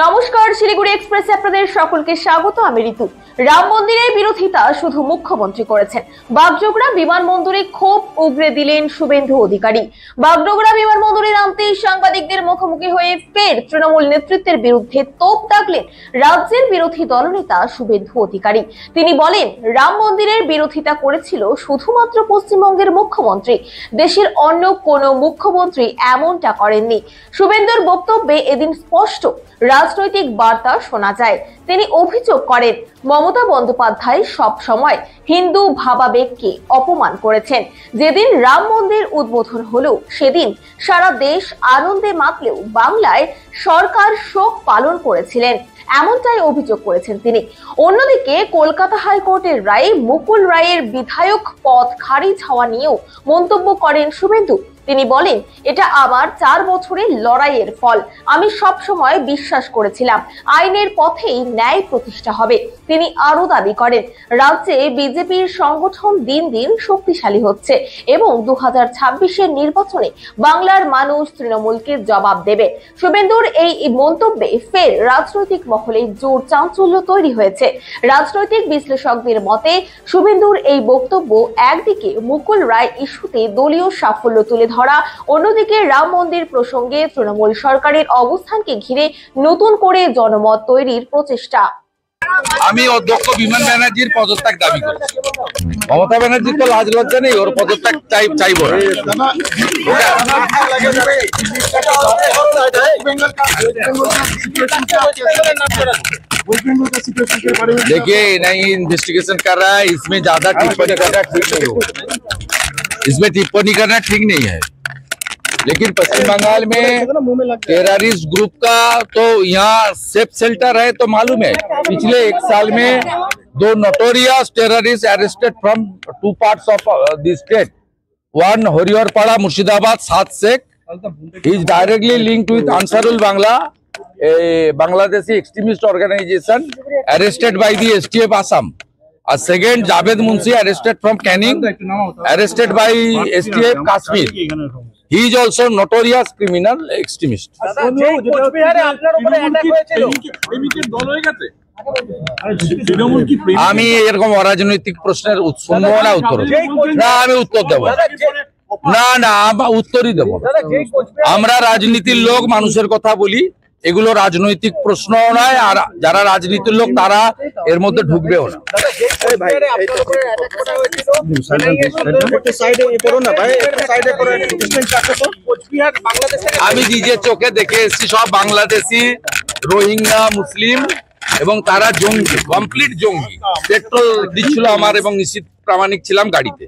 নমস্কার, শিলিগুড়ি এক্সপ্রেসে আপনাদের সকলকে স্বাগত। আমি ঋতু। রাম মন্দিরের বিরোধিতা শুধু মুখ্যমন্ত্রী করেছেন। বাগডোগরা বিমানবন্দরে ক্ষোভ উগরে দিলেন শুভেন্দু অধিকারী। বাগডোগরা বিমানবন্দরে নামতেই সাংবাদিকদের মুখোমুখি হয়ে ফের তৃণমূল নেতৃত্বের বিরুদ্ধে তোপ দাগলেন রাজ্যের বিরোধী দলনেতা শুভেন্দু অধিকারী। তিনি বলেন, রাম মন্দিরের বিরোধিতা করেছিল শুধুমাত্র পশ্চিমবঙ্গের মুখ্যমন্ত্রী, দেশের অন্য কোনো মুখ্যমন্ত্রী এমনটা করেননি। শুভেন্দুর বক্তব্যে এদিন স্পষ্ট রাজনৈতিক বার্তা শোনা যায়। তিনি অভিযোগ করেন, মমতা বন্দ্যোপাধ্যায় সব সময় হিন্দু ভাবাবেগকে অপমান করেছেন। যেদিন রাম মন্দির উদ্বোধন হলো সেদিন সারা দেশ আনন্দে মাতলেও বাংলায় সরকার শোক পালন করেছিলেন, এমনটাই অভিযোগ করেছেন তিনি। অন্যদিকে কলকাতা হাইকোর্টের রায়ে মুকুল রায়ের বিধায়ক পদ খারিজ হওয়া নিয়েও মন্তব্য করেন শুভেন্দু। তিনি বলেন, এটা আমার 4 বছরের লড়াইয়ের ফল। আমি সব সময় বিশ্বাস করেছিলাম আইনের পথেই ন্যায় প্রতিষ্ঠা হবে। তিনি আরো দাবি করেন, রাজ্যে বিজেপির সংগঠন দিন দিন শক্তিশালী হচ্ছে এবং 2026-এর নির্বাচনে বাংলার মানুষ তৃণমূলকে জবাব দেবে। শুভেন্দুর এই মন্তব্যে ফের রাজনৈতিক মহলে জোর চাঞ্চল্য তৈরি হয়েছে। রাজনৈতিক বিশ্লেষকদের মতে শুভেন্দুর এই বক্তব্য একদিকে মুকুল রায় ইস্যুতে দলীয় সাফল্য তুলে ধরা, অন্যদিকে রাম মন্দির প্রসঙ্গে তৃণমূল সরকারের অবস্থানকে ঘিরে নতুন করে জনমত তৈরির প্রচেষ্টা। আমি অধ্যক্ষ বিমান ব্যানার্জির পদত্যাগ দাবি করছি। মমতা ব্যানার্জির তো লাজ লজ্জা নেই, ওর পদত্যাগ চাইবো না। देखिए नहीं इन्वेस्टिगेशन कर रहा है, इसमें ज्यादा टिप्पणी करना ठीक नहीं होगा। इसमें टिप्पणी करना ठीक नहीं है। लेकिन पश्चिम बंगाल में टेररिस्ट ग्रुप का तो यहाँ सेफ शेल्टर है तो मालूम है। पिछले 1 साल में 2 notorious terrorist arrested from 2 parts of the state. One Horiarpara, Murshidabad, Saad Sheikh. He is directly linked with Ansarul Bangla, a Bangladeshi extremist organization arrested by the STF Assam. A second, Javed Munshi, arrested from Canning, arrested by STF Kashmir. He is also notorious criminal extremist. আমি এরকম অরাজনৈতিক প্রশ্নের শুনবো না, উত্তর না, আমি উত্তর দেবো না, উত্তরই দেবো। আমরা রাজনীতির লোক, মানুষের কথা বলি, এগুলো রাজনৈতিক প্রশ্ন নয়। আর যারা রাজনীতির লোক তারা এর মধ্যে ঢুকবেও না। আমি নিজের চোখে দেখে এসেছি, সব বাংলাদেশি, রোহিঙ্গা, মুসলিম এবং তারা জঙ্গি, কমপ্লিট জঙ্গি। পেট্রোল দিচ্ছিল আমার এবং নিশ্চিত প্রামাণিক ছিলাম গাড়িতে।